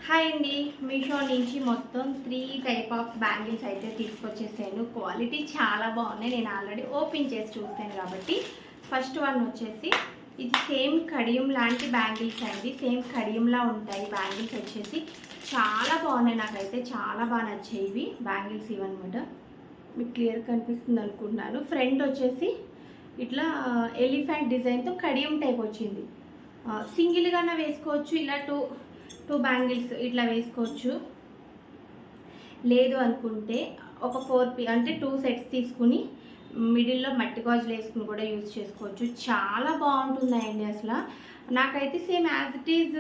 Hi అండి, మీషో నుంచి మొత్తం 3 టైప్ ఆఫ్ బ్యాంగిల్స్ అయితే తీసుకొచ్చేసాను. క్వాలిటీ చాలా బాగున్నాయి. నేను ఆల్రెడీ ఓపెన్ చేసి చూస్తాను కాబట్టి ఫస్ట్ వన్ వచ్చేసి ఇది సేమ్ కడియం లాంటి బ్యాంగిల్స్ అండి. సేమ్ కడియంలా ఉంటాయి బ్యాంగిల్స్ వచ్చేసి. చాలా బాగున్నాయి, నాకైతే చాలా బాగా నచ్చాయి ఇవి బ్యాంగిల్స్ ఇవన్నమాట. మీకు క్లియర్ కనిపిస్తుంది అనుకుంటున్నాను. ఫ్రంట్ వచ్చేసి ఇట్లా ఎలిఫెంట్ డిజైన్తో కడియం టైప్ వచ్చింది. సింగిల్గానే వేసుకోవచ్చు, ఇలా టూ బ్యాంగిల్స్ ఇట్లా వేసుకోవచ్చు. లేదు అనుకుంటే ఒక 4 అంటే 2 సెట్స్ తీసుకుని మిడిల్లో మట్టి గాజులు వేసుకుని కూడా యూజ్ చేసుకోవచ్చు. చాలా బాగుంటుందండి. అసలు నాకైతే same as it is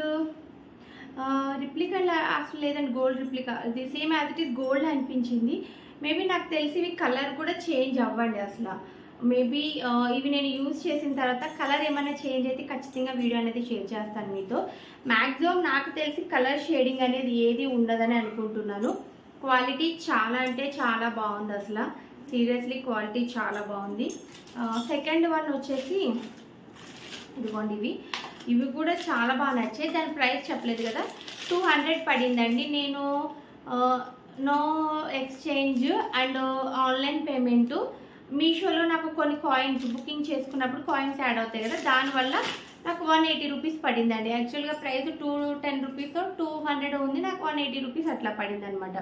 replica అసలు లేదండి, గోల్డ్ రిప్లికా. ఇది same as it is gold అనిపించింది. మేబీ నాకు తెలిసి ఇవి కలర్ కూడా చేంజ్ అవ్వండి. అసలు మేబీ ఇవి నేను యూజ్ చేసిన తర్వాత కలర్ ఏమైనా చేంజ్ అయితే ఖచ్చితంగా వీడియో అనేది షేర్ చేస్తాను మీతో. మ్యాక్సిమం నాకు తెలిసి కలర్ షేడింగ్ అనేది ఏది ఉండదని అనుకుంటున్నాను. క్వాలిటీ చాలా అంటే చాలా బాగుంది. అసలు సీరియస్లీ క్వాలిటీ చాలా బాగుంది. సెకండ్ వన్ వచ్చేసి ఇదిగోండి, ఇవి కూడా చాలా బాగా నచ్చాయి. దాని ప్రైస్ చెప్పలేదు కదా, 200 పడిందండి. నేను no exchange and online payment. మీషోలో నాకు కొన్ని కాయిన్స్ బుకింగ్ చేసుకున్నప్పుడు కాయిన్స్ యాడ్ అవుతాయి కదా, దానివల్ల నాకు 180 రూపీస్ పడిందండి. యాక్చువల్గా ప్రైస్ 210 రూపీస్ 200 ఉంది, నాకు 180 రూపీస్ అట్లా పడింది అనమాట.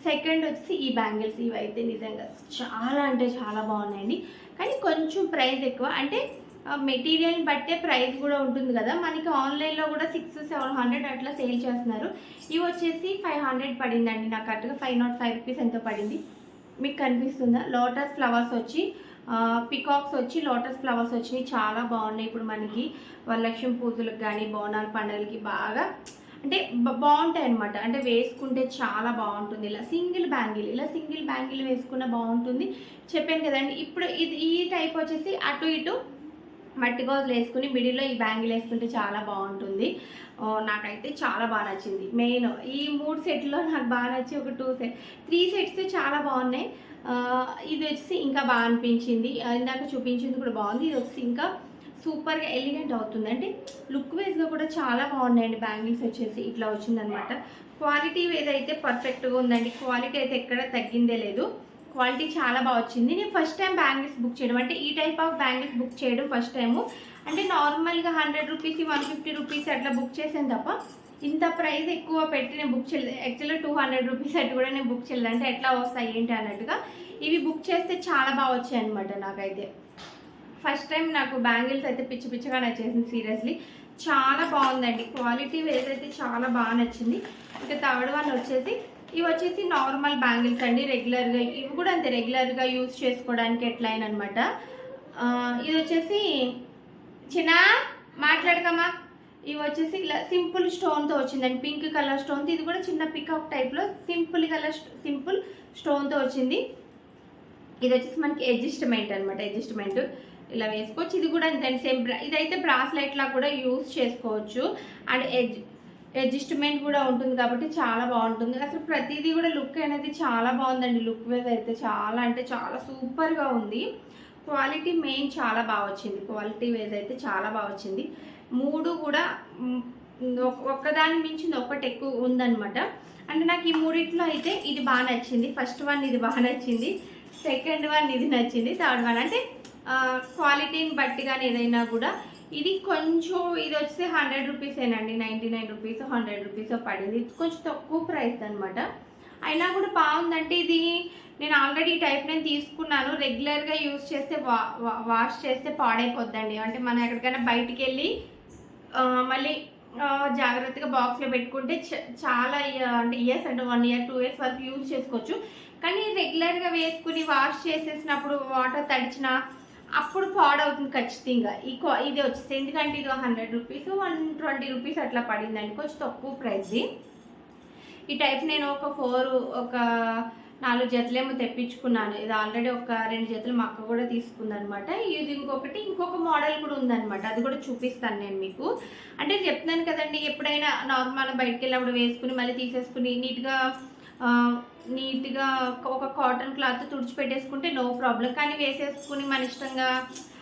సెకండ్ వచ్చి ఈ బ్యాంగిల్స్. ఇవి అయితే నిజంగా చాలా అంటే చాలా బాగున్నాయండి, కానీ కొంచెం ప్రైస్ ఎక్కువ. అంటే మెటీరియల్ని బట్టే ప్రైస్ కూడా ఉంటుంది కదా. మనకి ఆన్లైన్లో కూడా 600-700 అట్లా సేల్ చేస్తున్నారు. ఇవి వచ్చేసి 500 పడిందండి నాకు. కరెక్ట్గా 505 రూపీస్ ఎంతో పడింది. మీకు కనిపిస్తుందా? లోటస్ ఫ్లవర్స్ వచ్చి పికాక్స్ వచ్చి లోటస్ ఫ్లవర్స్ వచ్చినాయి. చాలా బాగున్నాయి. ఇప్పుడు మనకి వరలక్ష్మి పూజలకు కానీ బోనాల పండుగలకి బాగా అంటే బాగుంటాయి అనమాట. అంటే వేసుకుంటే చాలా బాగుంటుంది. ఇలా సింగిల్ బ్యాంగిల్ వేసుకున్న బాగుంటుంది. చెప్పాను కదండి. ఇప్పుడు ఈ టైప్ వచ్చేసి అటు ఇటు మట్టి గాజులు వేసుకుని మిడిల్లో ఈ బ్యాంగిల్ వేసుకుంటే చాలా బాగుంటుంది. నాకైతే చాలా బాగా నచ్చింది. మెయిన్ ఈ 3 సెట్లో నాకు బాగా నచ్చి ఒక 3 సెట్స్ చాలా బాగున్నాయి. ఇది వచ్చేసి ఇంకా బాగా అనిపించింది. ఇందాక చూపించింది కూడా బాగుంది. ఇది వచ్చి ఇంకా సూపర్గా ఎలిగెంట్ అవుతుంది. అంటే లుక్ వైజ్గా కూడా చాలా బాగున్నాయండి బ్యాంగిల్స్ వచ్చేసి. ఇట్లా వచ్చిందనమాట. క్వాలిటీ వైజ్ అయితే పర్ఫెక్ట్గా ఉందండి. క్వాలిటీ అయితే ఎక్కడ తగ్గిందే లేదు. క్వాలిటీ చాలా బాగా వచ్చింది. నేను ఫస్ట్ టైం బ్యాంగిల్స్ బుక్ చేయడం, అంటే ఈ టైప్ ఆఫ్ బ్యాంగిల్స్ బుక్ చేయడం ఫస్ట్ టైము. అంటే నార్మల్గా 100 రూపీస్ 150 రూపీస్ అట్లా బుక్ చేసాను తప్ప ఇంత ప్రైస్ ఎక్కువ పెట్టి నేను బుక్ చేయలేదు. యాక్చువల్గా 200 రూపీస్ అట్టు కూడా నేను బుక్ చేయలేదు. అంటే ఎట్లా వస్తాయి ఏంటి అన్నట్టుగా ఇవి బుక్ చేస్తే చాలా బాగా వచ్చాయి అనమాట. నాకైతే ఫస్ట్ టైం నాకు బ్యాంగిల్స్ అయితే పిచ్చిగా నచ్చేసింది. సీరియస్లీ చాలా బాగుందండి. క్వాలిటీ ఏదైతే చాలా బాగా నచ్చింది. ఇంకా థర్డ్ వన్ వచ్చేసి ఇవి వచ్చేసి నార్మల్ బ్యాంగిల్స్ అండి. రెగ్యులర్గా ఇవి కూడా అంతే, రెగ్యులర్గా యూజ్ చేసుకోవడానికి ఎట్లా అయిన అనమాట. ఇది వచ్చేసి చిన్న మాట్లాడకమ్మా. ఇవి వచ్చేసి ఇలా సింపుల్ స్టోన్తో వచ్చిందండి, పింక్ కలర్ స్టోన్తో. ఇది కూడా చిన్న పికాక్ టైప్లో సింపుల్ స్టోన్తో వచ్చింది. ఇది వచ్చేసి మనకి అడ్జస్ట్మెంట్ అనమాట. అడ్జస్ట్మెంట్ ఇలా వేసుకోవచ్చు. ఇది కూడా అంతే సేమ్. ఇదైతే బ్రాస్లెట్లా కూడా యూజ్ చేసుకోవచ్చు. అండ్ అడ్జస్ట్మెంట్ కూడా ఉంటుంది కాబట్టి చాలా బాగుంటుంది. అసలు ప్రతిదీ కూడా లుక్ అనేది చాలా బాగుందండి. లుక్ వైజ్ అయితే చాలా అంటే చాలా సూపర్గా ఉంది. క్వాలిటీ మెయిన్ చాలా బాగా వచ్చింది. క్వాలిటీ వైజ్ అయితే చాలా బాగా వచ్చింది. 3 కూడా ఒక్కదాని మించింది ఒకటి ఎక్కువ ఉందన్నమాట. అంటే నాకు ఈ 3 అయితే ఇది బాగా నచ్చింది. ఫస్ట్ వన్ ఇది బాగా నచ్చింది, సెకండ్ వన్ ఇది నచ్చింది, థర్డ్ వన్ అంటే క్వాలిటీని బట్టి కానీ ఏదైనా కూడా ఇది కొంచెం. ఇది వచ్చి 100 రూపీసేనండి, 99 రూపీస్ 100 రూపీస్ పడింది. కొంచెం తక్కువ ప్రైస్ అనమాట. అయినా కూడా బాగుందంటే ఇది నేను ఆల్రెడీ ఈ టైప్ నేను తీసుకున్నాను. రెగ్యులర్గా యూజ్ చేస్తే వాష్ చేస్తే పాడైపోద్దండి. అంటే మనం ఎక్కడికైనా బయటికి వెళ్ళి మళ్ళీ జాగ్రత్తగా బాక్స్లో పెట్టుకుంటే చాలా అంటే ఇయర్స్ అంటే 1 year 2 years వరకు యూజ్ చేసుకోవచ్చు. కానీ రెగ్యులర్గా వేసుకుని వాష్ చేసేసినప్పుడు వాటర్ తడిచినా అప్పుడు పాడవుతుంది ఖచ్చితంగా. ఇది వచ్చేసి ఎందుకంటే ఇది 100 రూపీస్ 120 రూపీస్ అట్లా పడిందండి. కొంచెం తక్కువ ప్రైస్. ఈ టైప్ నేను ఒక 4 జతలేమో తెప్పించుకున్నాను. ఇది ఆల్రెడీ ఒక 2 జతలు మా అక్క కూడా తీసుకుందనమాట. ఇది ఇంకొక మోడల్ కూడా ఉందనమాట. అది కూడా చూపిస్తాను నేను మీకు. అంటే చెప్తున్నాను కదండి, ఎప్పుడైనా నార్మల్ బయటకు వెళ్ళినప్పుడు వేసుకుని మళ్ళీ తీసేసుకుని నీట్గా ఒక కాటన్ క్లాత్ తుడిచిపెట్టేసుకుంటే నో ప్రాబ్లం. కానీ వేసేసుకుని మన ఇష్టంగా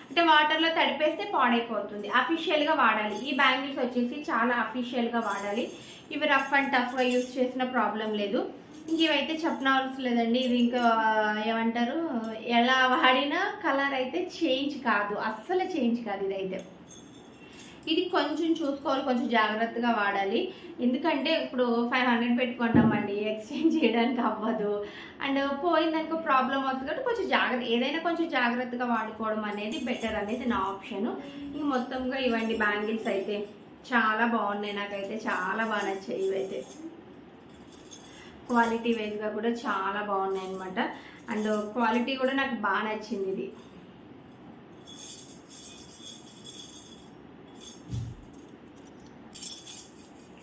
అంటే వాటర్లో తడిపేస్తే పాడైపోతుంది. అఫీషియల్గా వాడాలి. ఈ బ్యాంగిల్స్ వచ్చేసి చాలా అఫీషియల్గా వాడాలి. ఇవి రఫ్ అండ్ టఫ్గా యూస్ చేసిన ప్రాబ్లం లేదు. ఇంక ఇవైతే చెప్పనవసరం లేదండి. ఇది ఇంకా ఏమంటారు, ఎలా వాడినా కలర్ అయితే చేంజ్ కాదు, అస్సలు చేంజ్ కాదు. ఇదైతే ఇది కొంచెం చూసుకోవాలి, కొంచెం జాగ్రత్తగా వాడాలి. ఎందుకంటే ఇప్పుడు 500 పెట్టుకుంటామండి, ఎక్స్చేంజ్ చేయడానికి అవ్వదు. అండ్ పోయిందనుకో ప్రాబ్లం అవుతుంది కాబట్టి కొంచెం జాగ్రత్త, ఏదైనా కొంచెం జాగ్రత్తగా వాడుకోవడం అనేది బెటర్ అనేది నా ఆప్షను. ఇంక మొత్తంగా ఇవ్వండి బ్యాంగిల్స్ అయితే చాలా బాగున్నాయి, నాకైతే చాలా బాగా నచ్చాయి. ఇవైతే క్వాలిటీ వైజ్గా కూడా చాలా బాగున్నాయి అనమాట. అండ్ క్వాలిటీ కూడా నాకు బాగా నచ్చింది ఇది.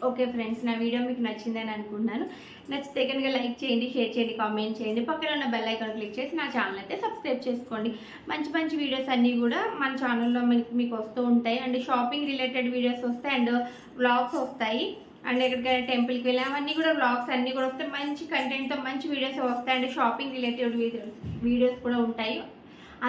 ఓకే ఫ్రెండ్స్, నా వీడియో మీకు నచ్చిందని అనుకుంటున్నాను. నచ్చితే కనుక లైక్ చేయండి, షేర్ చేయండి, కామెంట్ చేయండి. పక్కన ఉన్న బెల్ ఐకాన్ క్లిక్ చేసి నా ఛానల్ అయితే సబ్స్క్రైబ్ చేసుకోండి. మంచి మంచి వీడియోస్ అన్నీ కూడా మన ఛానల్లో మీకు వస్తూ ఉంటాయి. అండ్ షాపింగ్ రిలేటెడ్ వీడియోస్ వస్తాయి, అండ్ వ్లాగ్స్ వస్తాయి, అండ్ ఎక్కడికైనా టెంపుల్కి వెళ్ళి అవన్నీ కూడా వ్లాగ్స్ అన్నీ కూడా వస్తాయి. మంచి కంటెంట్తో మంచి వీడియోస్ వస్తాయి. అండ్ షాపింగ్ రిలేటెడ్ వీడియోస్ కూడా ఉంటాయి.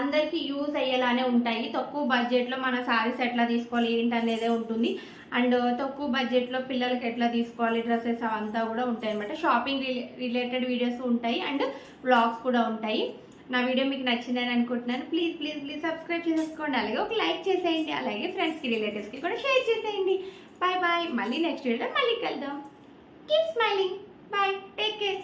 అందరికీ యూజ్ అయ్యేలానే ఉంటాయి. తక్కువ బడ్జెట్లో మన శారీస్ ఎట్లా తీసుకోవాలి ఏంటి అనేదే ఉంటుంది. అండ్ తక్కువ బడ్జెట్లో పిల్లలకి ఎట్లా తీసుకోవాలి డ్రెస్సెస్ అవంతా కూడా ఉంటాయి అన్నమాట. షాపింగ్ రిలేటెడ్ వీడియోస్ ఉంటాయి, అండ్ వ్లాగ్స్ కూడా ఉంటాయి. నా వీడియో మీకు నచ్చిందని అనుకుంటున్నాను. ప్లీజ్ ప్లీజ్ ప్లీజ్ సబ్స్క్రైబ్ చేసుకోండి, అలాగే ఒక లైక్ చేసేయండి, అలాగే ఫ్రెండ్స్కి రిలేటివ్స్కి కూడా షేర్ చేసేయండి. బాయ్ బాయ్, మళ్ళీ నెక్స్ట్ వీడియో మళ్ళీ కలుద్దాం. Keep smiling, bye, take care.